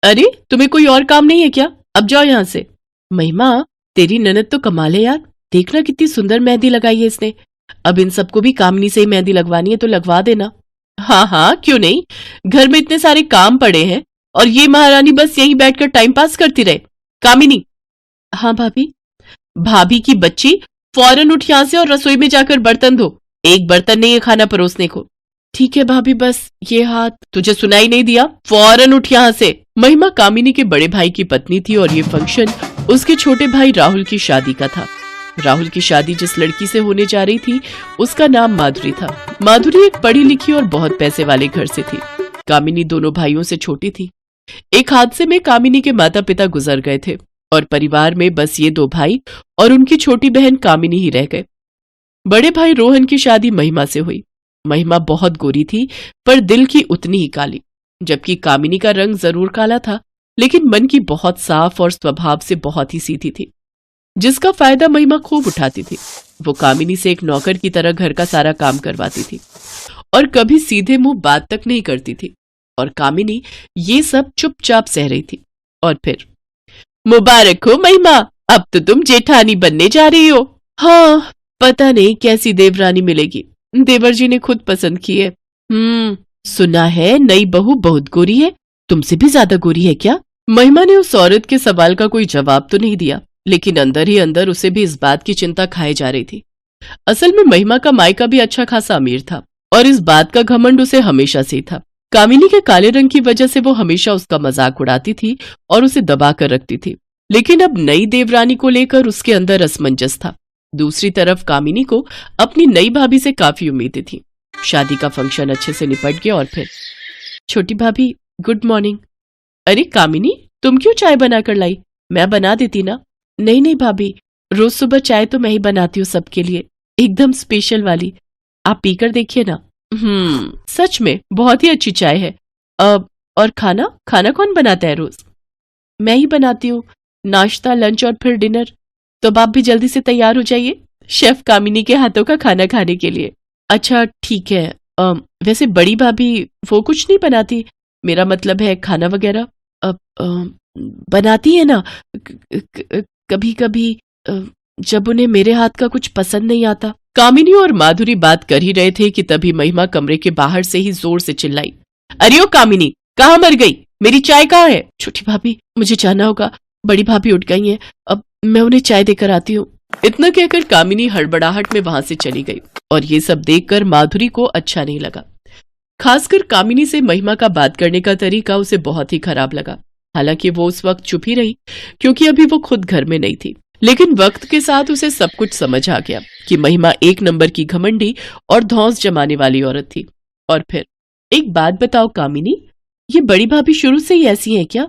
अरे तुम्हें कोई और काम नहीं है क्या? अब जाओ यहाँ से। महिमा, तेरी ननद तो कमाल है यार, देखना कितनी सुंदर मेहंदी लगाई है इसने। अब इन सबको भी कामिनी से ही मेहंदी लगवानी है तो लगवा देना। हाँ हाँ, क्यों नहीं, घर में इतने सारे काम पड़े हैं और ये महारानी बस यहीं बैठकर टाइम पास करती रहे। कामिनी। हाँ भाभी। भाभी की बच्ची, फौरन उठ यहां से और रसोई में जाकर बर्तन धो। एक बर्तन नहीं है खाना परोसने को। ठीक है भाभी, बस ये हाथ। तुझे सुनाई नहीं दिया? फौरन उठ यहां से। महिमा कामिनी के बड़े भाई की पत्नी थी और ये फंक्शन उसके छोटे भाई राहुल की शादी का था। राहुल की शादी जिस लड़की से होने जा रही थी उसका नाम माधुरी था। माधुरी एक पढ़ी लिखी और बहुत पैसे वाले घर से थी। कामिनी दोनों भाइयों से छोटी थी। एक हादसे में कामिनी के माता पिता गुजर गए थे और परिवार में बस ये दो भाई और उनकी छोटी बहन कामिनी ही रह गए। बड़े भाई रोहन की शादी महिमा से हुई। महिमा बहुत गोरी थी पर दिल की उतनी ही काली, जबकि कामिनी का रंग जरूर काला था लेकिन मन की बहुत साफ और स्वभाव से बहुत ही सीधी थी, जिसका फायदा महिमा खूब उठाती थी। वो कामिनी से एक नौकर की तरह घर का सारा काम करवाती थी और कभी सीधे मुंह बात तक नहीं करती थी, और कामिनी ये सब चुपचाप सह रही थी। और फिर, मुबारक हो महिमा, अब तो तुम जेठानी बनने जा रही हो। हाँ, पता नहीं कैसी देवरानी मिलेगी, देवर जी ने खुद पसंद की है। सुना है नई बहू बहुत गोरी है, तुमसे भी ज्यादा गोरी है क्या? महिमा ने उस औरत के सवाल का कोई जवाब तो नहीं दिया, लेकिन अंदर ही अंदर उसे भी इस बात की चिंता खाए जा रही थी। असल में महिमा का मायका भी अच्छा खासा अमीर था और इस बात का घमंड उसे हमेशा से था। कामिनी के काले रंग की वजह से वो हमेशा उसका मजाक उड़ाती थी और उसे दबा कर रखती थी, लेकिन अब नई देवरानी को लेकर उसके अंदर असमंजस था। दूसरी तरफ कामिनी को अपनी नई भाभी से काफी उम्मीदें थी। शादी का फंक्शन अच्छे से निपट गया और फिर, छोटी भाभी गुड मॉर्निंग। अरे कामिनी, तुम क्यों चाय बनाकर लाई? मैं बना देती ना। नहीं नहीं भाभी, रोज सुबह चाय तो मैं ही बनाती हूँ सबके लिए, एकदम स्पेशल वाली। आप पीकर देखिए ना। सच में बहुत ही अच्छी चाय है। और खाना खाना कौन बनाता है रोज? मैं ही बनाती हूँ, नाश्ता, लंच और फिर डिनर। तो आप भी जल्दी से तैयार हो जाइए शेफ कामिनी के हाथों का खाना खाने के लिए। अच्छा ठीक है। वैसे बड़ी भाभी वो कुछ नहीं बनाती, मेरा मतलब है खाना वगैरह। बनाती है ना कभी कभी, जब उन्हें मेरे हाथ का कुछ पसंद नहीं आता। कामिनी और माधुरी बात कर ही रहे थे कि तभी महिमा कमरे के बाहर से ही जोर से चिल्लाई, अरे ओ कामिनी, कहाँ मर गई? मेरी चाय कहाँ है? छोटी भाभी मुझे जाना होगा, बड़ी भाभी उठ गई हैं, अब मैं उन्हें चाय देकर आती हूँ। इतना कहकर कामिनी हड़बड़ाहट में वहां से चली गई और ये सब देखकर माधुरी को अच्छा नहीं लगा। खासकर कामिनी से महिमा का बात करने का तरीका उसे बहुत ही खराब लगा। हालांकि वो उस वक्त चुप ही रही क्योंकि अभी वो खुद घर में नहीं थी, लेकिन वक्त के साथ उसे सब कुछ समझ आ गया कि महिमा एक नंबर की घमंडी और धौंस जमाने वाली औरत थी। और फिर, एक बात बताओ कामिनी, ये बड़ी भाभी शुरू से ही ऐसी है क्या?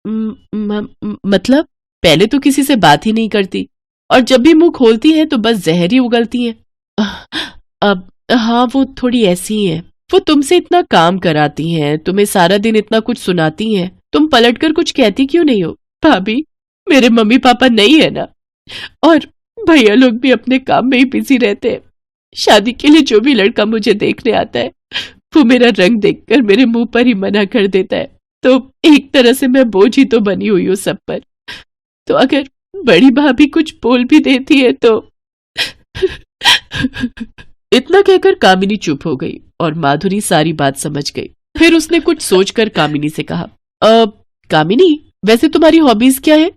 मतलब पहले तो किसी से बात ही नहीं करती और जब भी मुंह खोलती है तो बस जहर ही उगलती है। अब हाँ, वो थोड़ी ऐसी ही है। वो तुमसे इतना काम कराती हैं, तुम्हें सारा दिन इतना कुछ सुनाती हैं, तुम पलटकर कुछ कहती क्यों नहीं हो? भाभी मेरे मम्मी पापा नहीं है ना, और भैया लोग भी अपने काम में ही बिजी रहते हैं। शादी के लिए जो भी लड़का मुझे देखने आता है वो मेरा रंग देखकर मेरे मुंह पर ही मना कर देता है, तो एक तरह से मैं बोझ ही तो बनी हुई हूँ सब पर। तो अगर बड़ी भाभी कुछ बोल भी देती है तो इतना कहकर कामिनी चुप हो गई और माधुरी सारी बात समझ गई। फिर उसने कुछ सोचकर कामिनी से कहा, कामिनी वैसे तुम्हारी हॉबीज क्या है?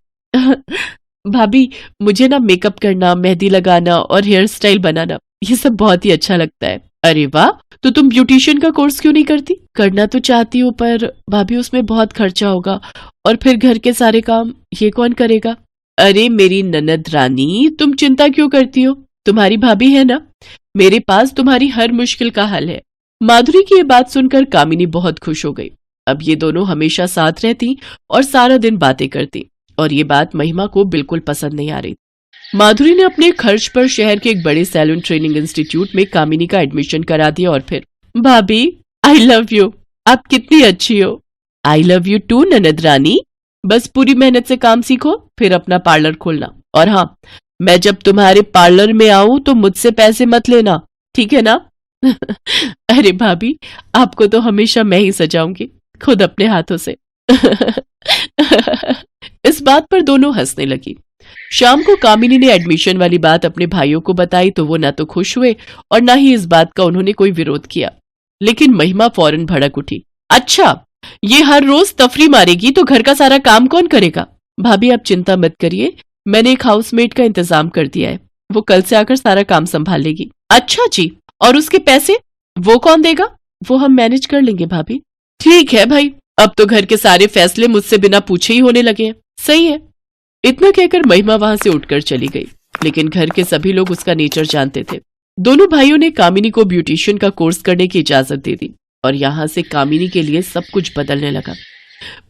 भाभी मुझे ना मेकअप करना, मेहंदी लगाना और हेयर स्टाइल बनाना ये सब बहुत ही अच्छा लगता है। अरे वाह, तो तुम ब्यूटिशियन का कोर्स क्यों नहीं करती? करना तो चाहती हूँ पर भाभी उसमें बहुत खर्चा होगा और फिर घर के सारे काम ये कौन करेगा? अरे मेरी ननद रानी, तुम चिंता क्यों करती हो? तुम्हारी भाभी है ना, मेरे पास तुम्हारी हर मुश्किल का हल है। माधुरी की ये बात सुनकर कामिनी बहुत खुश हो गई। अब ये दोनों हमेशा साथ रहती और सारा दिन बातें करती, और ये बात महिमा को बिल्कुल पसंद नहीं आ रही। माधुरी ने अपने खर्च पर शहर के एक बड़े सैलून ट्रेनिंग इंस्टीट्यूट में कामिनी का एडमिशन करा दिया और फिर, भाभी आई लव यू, आप कितनी अच्छी हो। आई लव यू टू ननद रानी, बस पूरी मेहनत से काम सीखो फिर अपना पार्लर खोलना, और हाँ, मैं जब तुम्हारे पार्लर में आऊं तो मुझसे पैसे मत लेना, ठीक है ना? अरे भाभी आपको तो हमेशा मैं ही सजाऊंगी, खुद अपने हाथों से। इस बात पर दोनों हंसने लगी। शाम को कामिनी ने एडमिशन वाली बात अपने भाइयों को बताई तो वो ना तो खुश हुए और ना ही इस बात का उन्होंने कोई विरोध किया। लेकिन महिमा फौरन भड़क उठी। अच्छा, ये हर रोज तफरी मारेगी तो घर का सारा काम कौन करेगा? भाभी आप चिंता मत करिए, मैंने एक हाउसमेट का इंतजाम कर दिया है, वो कल से आकर सारा काम संभाल लेगी। अच्छा जी, और उसके पैसे वो कौन देगा? वो हम मैनेज कर लेंगे भाभी। ठीक है भाई, अब तो घर के सारे फैसले मुझसे बिना पूछे ही होने लगे हैं। सही है। इतना कहकर महिमा वहां से उठकर चली गई। लेकिन घर के सभी लोग उसका नेचर जानते थे। दोनों भाइयों ने कामिनी को ब्यूटिशियन का कोर्स करने की इजाजत दे दी और यहाँ से कामिनी के लिए सब कुछ बदलने लगा।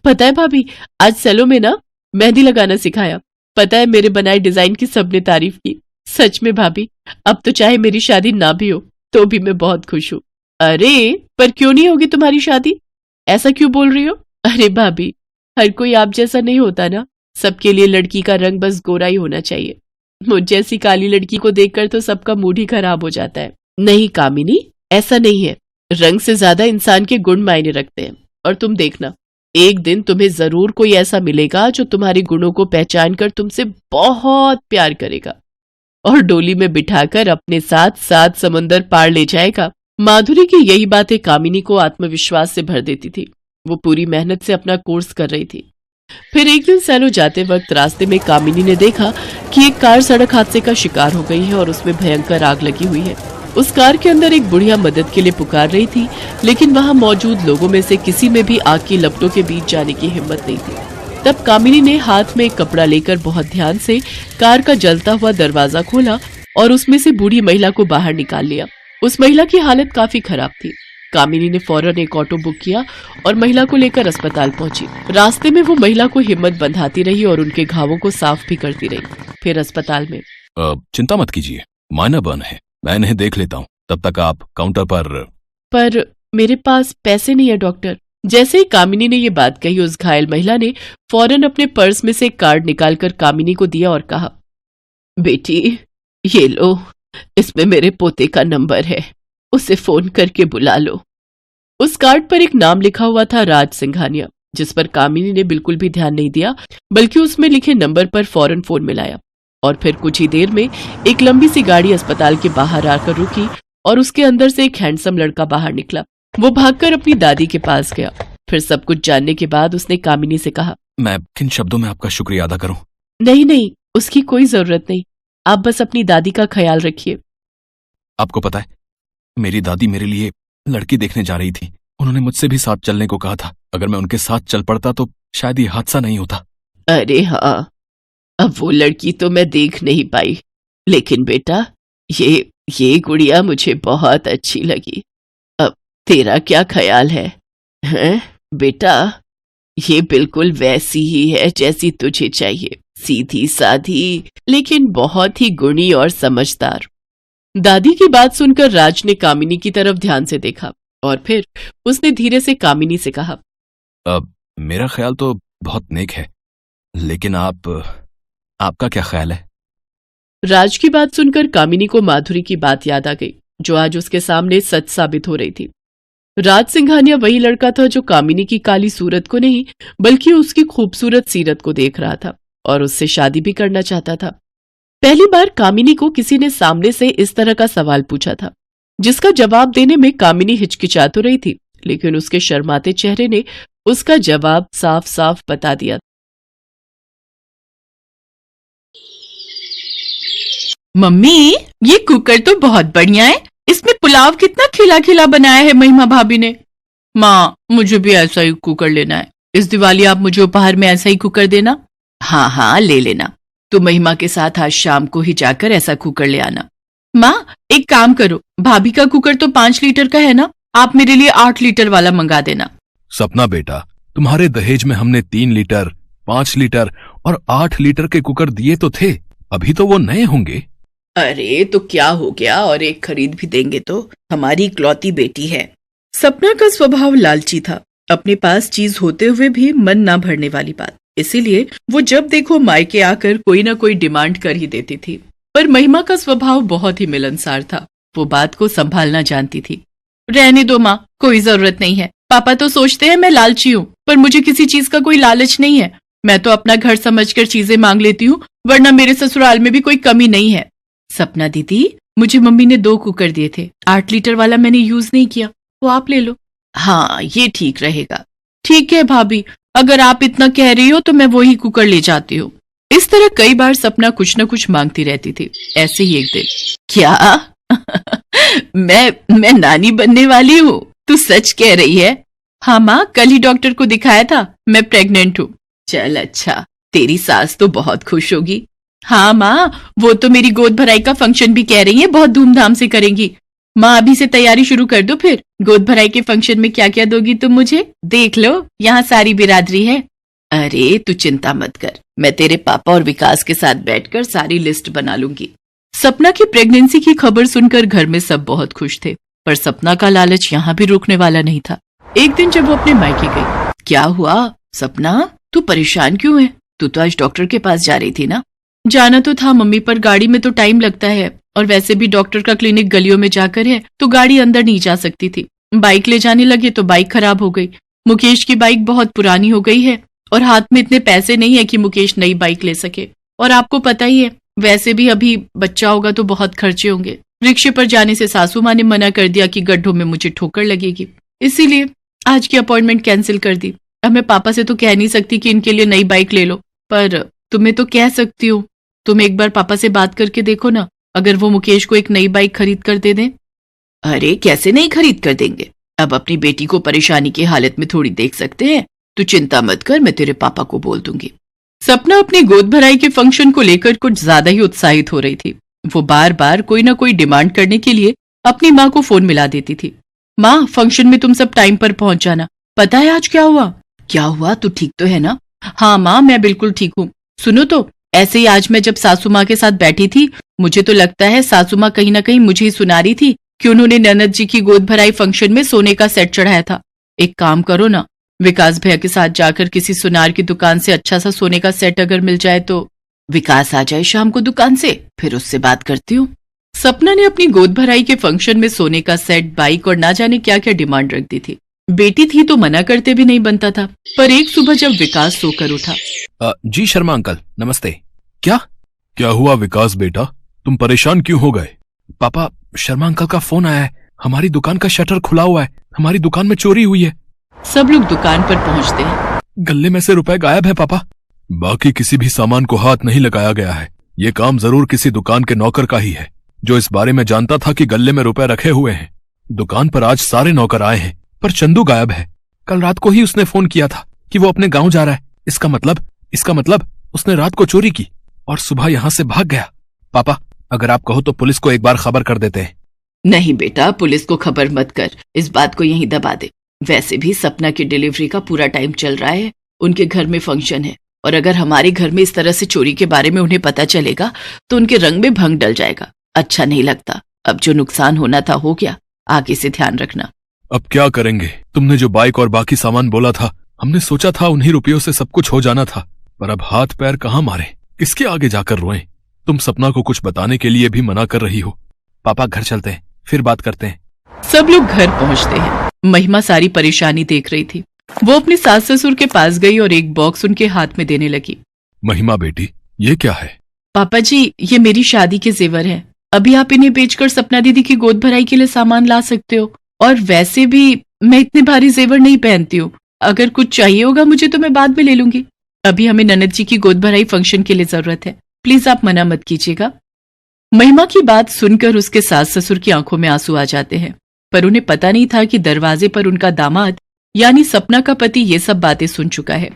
पता है भाभी, आज सेलो में ना मेहंदी लगाना सिखाया। पता है, मेरे बनाए डिजाइन की सबने तारीफ की। सच में भाभी, अब तो चाहे मेरी शादी ना भी हो तो भी मैं बहुत खुश हूँ। अरे पर क्यों नहीं होगी तुम्हारी शादी? ऐसा क्यों बोल रही हो? अरे भाभी, हर कोई आप जैसा नहीं होता ना। सबके लिए लड़की का रंग बस गोरा ही होना चाहिए। मुझ जैसी काली लड़की को देखकर तो सबका मूड ही खराब हो जाता है। नहीं कामिनी, ऐसा नहीं है। रंग से ज्यादा इंसान के गुण मायने रखते हैं। और तुम देखना, एक दिन तुम्हें जरूर कोई ऐसा मिलेगा जो तुम्हारे गुणों को पहचान कर तुमसे बहुत प्यार करेगा और डोली में बिठाकर अपने साथ 7 समंदर पार ले जाएगा। माधुरी की यही बातें कामिनी को आत्मविश्वास से भर देती थी। वो पूरी मेहनत से अपना कोर्स कर रही थी। फिर एक दिन सैलो जाते वक्त रास्ते में कामिनी ने देखा कि एक कार सड़क हादसे का शिकार हो गई है और उसमें भयंकर आग लगी हुई है। उस कार के अंदर एक बुढ़िया मदद के लिए पुकार रही थी, लेकिन वहां मौजूद लोगों में से किसी में भी आग की लपटों के बीच जाने की हिम्मत नहीं थी। तब कामिनी ने हाथ में एक कपड़ा लेकर बहुत ध्यान से कार का जलता हुआ दरवाजा खोला और उसमें से बूढ़ी महिला को बाहर निकाल लिया। उस महिला की हालत काफी खराब थी। कामिनी ने फौरन एक ऑटो बुक किया और महिला को लेकर अस्पताल पहुंची। रास्ते में वो महिला को हिम्मत बंधाती रही और उनके घावों को साफ भी करती रही। फिर अस्पताल में चिंता मत कीजिए, माइनर बर्न है, मैं इन्हें देख लेता हूँ। तब तक आप काउंटर पर मेरे पास पैसे नहीं है डॉक्टर। जैसे ही कामिनी ने ये बात कही, उस घायल महिला ने फौरन अपने पर्स में से एक कार्ड निकालकर कामिनी को दिया और कहा, बेटी ये लो, इसमें मेरे पोते का नंबर है, उसे फोन करके बुला लो। उस कार्ड पर एक नाम लिखा हुआ था, राज सिंघानिया, जिस पर कामिनी ने बिल्कुल भी ध्यान नहीं दिया, बल्कि उसमें लिखे नंबर पर फौरन फोन मिलाया। और फिर कुछ ही देर में एक लंबी सी गाड़ी अस्पताल के बाहर आकर रुकी और उसके अंदर से एक हैंडसम लड़का बाहर निकला। वो भागकर अपनी दादी के पास गया। फिर सब कुछ जानने के बाद उसने कामिनी से कहा, मैं किन शब्दों में आपका शुक्रिया अदा करूं? नहीं, उसकी कोई जरूरत नहीं, आप बस अपनी दादी का ख्याल रखिए। आपको पता है, मेरी दादी मेरे लिए लड़की देखने जा रही थी। उन्होंने मुझसे भी साथ चलने को कहा था। अगर मैं उनके साथ चल पड़ता तो शायद ये हादसा नहीं होता। अरे हाँ, अब वो लड़की तो मैं देख नहीं पाई, लेकिन बेटा ये गुड़िया मुझे बहुत अच्छी लगी। अब तेरा क्या ख्याल है? हैं बेटा, ये बिल्कुल वैसी ही है जैसी तुझे चाहिए, सीधी साधी लेकिन बहुत ही गुणी और समझदार। दादी की बात सुनकर राज ने कामिनी की तरफ ध्यान से देखा और फिर उसने धीरे से कामिनी से कहा, मेरा ख्याल तो बहुत नेक है, लेकिन आपका क्या ख्याल है? राज की बात सुनकर कामिनी को माधुरी की बात याद आ गई, जो आज उसके सामने सच साबित हो रही थी। राज सिंघानिया वही लड़का था जो कामिनी की काली सूरत को नहीं, बल्कि उसकी खूबसूरत सीरत को देख रहा था और उससे शादी भी करना चाहता था। पहली बार कामिनी को किसी ने सामने से इस तरह का सवाल पूछा था, जिसका जवाब देने में कामिनी हिचकिचा तो रही थी, लेकिन उसके शर्माते चेहरे ने उसका जवाब साफ साफ बता दिया। मम्मी, ये कुकर तो बहुत बढ़िया है। इसमें पुलाव कितना खिला खिला बनाया है महिमा भाभी ने। माँ, मुझे भी ऐसा ही कुकर लेना है। इस दिवाली आप मुझे उपहार में ऐसा ही कुकर देना। हाँ, ले लेना। तो महिमा के साथ आज शाम को ही जाकर ऐसा कुकर ले आना। माँ, एक काम करो, भाभी का कुकर तो 5 लीटर का है ना, आप मेरे लिए 8 लीटर वाला मंगा देना। सपना बेटा, तुम्हारे दहेज में हमने 3 लीटर, 5 लीटर और 8 लीटर के कुकर दिए तो थे, अभी तो वो नए होंगे। अरे तो क्या हो गया, और एक खरीद भी देंगे तो, हमारी इकलौती बेटी है। सपना का स्वभाव लालची था, अपने पास चीज होते हुए भी मन ना भरने वाली बात। इसीलिए वो जब देखो मायके आकर कोई ना कोई डिमांड कर ही देती थी। पर महिमा का स्वभाव बहुत ही मिलनसार था, वो बात को संभालना जानती थी। रहने दो माँ, कोई जरूरत नहीं है। पापा तो सोचते हैं मैं लालची हूँ, पर मुझे किसी चीज का कोई लालच नहीं है। मैं तो अपना घर समझकर चीजें मांग लेती हूँ, वरना मेरे ससुराल में भी कोई कमी नहीं है। सपना दीदी, मुझे मम्मी ने 2 कुकर दिए थे, 8 लीटर वाला मैंने यूज नहीं किया, वो आप ले लो। हाँ, ये ठीक रहेगा। ठीक है भाभी, अगर आप इतना कह रही हो तो मैं वही कुकर ले जाती हूँ। इस तरह कई बार सपना कुछ न कुछ मांगती रहती थी। ऐसे ही एक दिन, क्या मैं नानी बनने वाली हूँ? तू सच कह रही है? हाँ माँ, कल ही डॉक्टर को दिखाया था, मैं प्रेग्नेंट हूँ। चल अच्छा, तेरी सास तो बहुत खुश होगी। हाँ माँ, वो तो मेरी गोद भराई का फंक्शन भी कह रही है बहुत धूमधाम से करेंगी। माँ अभी से तैयारी शुरू कर दो, फिर गोद भराई के फंक्शन में क्या क्या दोगी तुम मुझे? देख लो, यहाँ सारी बिरादरी है। अरे तू चिंता मत कर, मैं तेरे पापा और विकास के साथ बैठकर सारी लिस्ट बना लूंगी। सपना की प्रेगनेंसी की खबर सुनकर घर में सब बहुत खुश थे, पर सपना का लालच यहाँ भी रुकने वाला नहीं था। एक दिन जब वो अपने मायके गई, क्या हुआ सपना, तू परेशान क्यों है? तू तो आज डॉक्टर के पास जा रही थी ना? जाना तो था मम्मी, पर गाड़ी में तो टाइम लगता है, और वैसे भी डॉक्टर का क्लिनिक गलियों में जाकर है तो गाड़ी अंदर नहीं जा सकती थी। बाइक ले जाने लगे तो बाइक खराब हो गई। मुकेश की बाइक बहुत पुरानी हो गई है और हाथ में इतने पैसे नहीं है कि मुकेश नई बाइक ले सके, और आपको पता ही है वैसे भी अभी बच्चा होगा तो बहुत खर्चे होंगे। रिक्शे पर जाने से सासू माँ ने मना कर दिया कि गड्ढों में मुझे ठोकर लगेगी, इसीलिए आज की अपॉइंटमेंट कैंसिल कर दी। अब मैं पापा से तो कह नहीं सकती कि इनके लिए नई बाइक ले लो, पर तुम्हें तो कह सकती हूँ। तुम एक बार पापा से बात करके देखो ना, अगर वो मुकेश को एक नई बाइक खरीद कर दे दें। अरे कैसे नहीं खरीद कर देंगे, अब अपनी बेटी को परेशानी की हालत में थोड़ी देख सकते हैं। तू चिंता मत कर, मैं तेरे पापा को बोल दूंगी। सपना अपनी गोद भराई के फंक्शन को लेकर कुछ ज्यादा ही उत्साहित हो रही थी। वो बार बार कोई ना कोई डिमांड करने के लिए अपनी माँ को फोन मिला देती थी। माँ, फंक्शन में तुम सब टाइम पर पहुंच जाना। पता है आज क्या हुआ? क्या हुआ, तू ठीक तो है ना? हाँ माँ, मैं बिल्कुल ठीक हूँ। सुनो तो, ऐसे ही आज मैं जब सासू माँ के साथ बैठी थी, मुझे तो लगता है सासू माँ कहीं ना कहीं मुझे ही सुना रही थी कि उन्होंने ननद जी की गोद भराई फंक्शन में सोने का सेट चढ़ाया था। एक काम करो ना, विकास भैया के साथ जाकर किसी सुनार की दुकान से अच्छा सा सोने का सेट अगर मिल जाए तो। विकास आ जाए शाम को दुकान से, फिर उससे बात करती हूँ। सपना ने अपनी गोद भराई के फंक्शन में सोने का सेट, बाइक और ना जाने क्या क्या डिमांड रख दी थी। बेटी थी तो मना करते भी नहीं बनता था। पर एक सुबह जब विकास सोकर उठा, जी शर्मा अंकल, नमस्ते। क्या हुआ विकास बेटा, तुम परेशान क्यों हो गए? पापा, शर्मा अंकल का फोन आया है, हमारी दुकान का शटर खुला हुआ है, हमारी दुकान में चोरी हुई है। सब लोग दुकान पर पहुंचते हैं। गले में से रुपए गायब है पापा। बाकी किसी भी सामान को हाथ नहीं लगाया गया है। ये काम जरूर किसी दुकान के नौकर का ही है, जो इस बारे में जानता था कि गले में रुपए रखे हुए हैं। दुकान पर आज सारे नौकर आए हैं, पर चंदू गायब है। कल रात को ही उसने फोन किया था कि वो अपने गांव जा रहा है। इसका मतलब उसने रात को चोरी की और सुबह यहां से भाग गया। पापा, अगर आप कहो तो पुलिस को एक बार खबर कर देते हैं। नहीं बेटा, पुलिस को खबर मत कर, इस बात को यहीं दबा दे। वैसे भी सपना की डिलीवरी का पूरा टाइम चल रहा है, उनके घर में फंक्शन है, और अगर हमारे घर में इस तरह से चोरी के बारे में उन्हें पता चलेगा तो उनके रंग में भंग डल जाएगा। अच्छा नहीं लगता। अब जो नुकसान होना था हो गया, आगे से ध्यान रखना। अब क्या करेंगे? तुमने जो बाइक और बाकी सामान बोला था, हमने सोचा था उन्हीं रुपयों से सब कुछ हो जाना था, पर अब हाथ पैर कहाँ मारे, किसके आगे जाकर रोएं? तुम सपना को कुछ बताने के लिए भी मना कर रही हो। पापा, घर चलते हैं, फिर बात करते हैं। सब लोग घर पहुंचते हैं। महिमा सारी परेशानी देख रही थी। वो अपने सास ससुर के पास गई और एक बॉक्स उनके हाथ में देने लगी। महिमा बेटी, ये क्या है? पापा जी, ये मेरी शादी के जेवर हैं। अभी आप इन्हें बेचकर सपना दीदी की गोद भराई के लिए सामान ला सकते हो, और वैसे भी मैं इतने भारी जेवर नहीं पहनती हूँ। अगर कुछ चाहिए होगा मुझे तो मैं बाद में ले लूंगी। अभी हमें ननद जी की गोद भराई फंक्शन के लिए जरूरत है, प्लीज आप मना मत कीजिएगा। महिमा की बात सुनकर उसके सास ससुर की आंखों में आंसू आ जाते हैं, पर उन्हें पता नहीं था कि दरवाजे पर उनका दामाद यानी सपना का पति ये सब बातें सुन चुका है।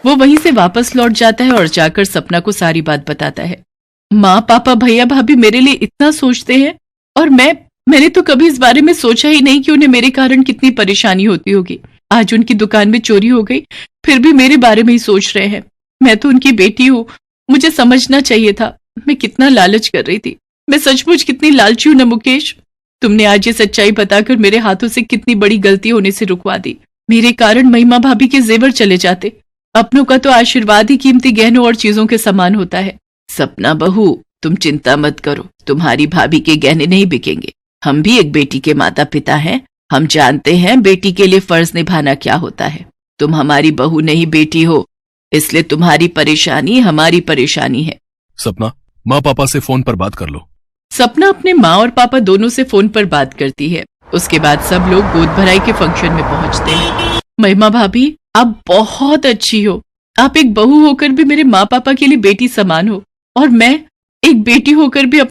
वो वहीं से वापस लौट जाता है और जाकर सपना को सारी बात बताता है। माँ, पापा, भैया, भाभी मेरे लिए इतना सोचते हैं, और मैंने तो कभी इस बारे में सोचा ही नहीं कि उन्हें मेरे कारण कितनी परेशानी होती होगी। आज उनकी दुकान में चोरी हो गई, फिर भी मेरे बारे में ही सोच रहे हैं। मैं तो उनकी बेटी हूँ, मुझे समझना चाहिए था। मैं कितना लालच कर रही थी। मैं सचमुच कितनी लालची हूँ ना मुकेश। तुमने आज ये सच्चाई बताकर मेरे हाथों से कितनी बड़ी गलती होने से रुकवा दी। मेरे कारण महिमा भाभी के जेवर चले जाते। अपनों का तो आशीर्वाद ही कीमती गहनों और चीजों के समान होता है। सपना बहू, तुम चिंता मत करो, तुम्हारी भाभी के गहने नहीं बिकेंगे। हम भी एक बेटी के माता पिता हैं, हम जानते हैं बेटी के लिए फर्ज निभाना क्या होता है। तुम हमारी बहू नहीं बेटी हो, इसलिए तुम्हारी परेशानी हमारी परेशानी है। सपना, माँ पापा से फोन पर बात कर लो। सपना अपने माँ और पापा दोनों से फोन पर बात करती है। उसके बाद सब लोग गोद भराई के फंक्शन में पहुंचते हैं। महिमा भाभी, आप बहुत अच्छी हो। आप एक बहू होकर भी मेरे माँ पापा के लिए बेटी समान हो, और मैं एक बेटी होकर भी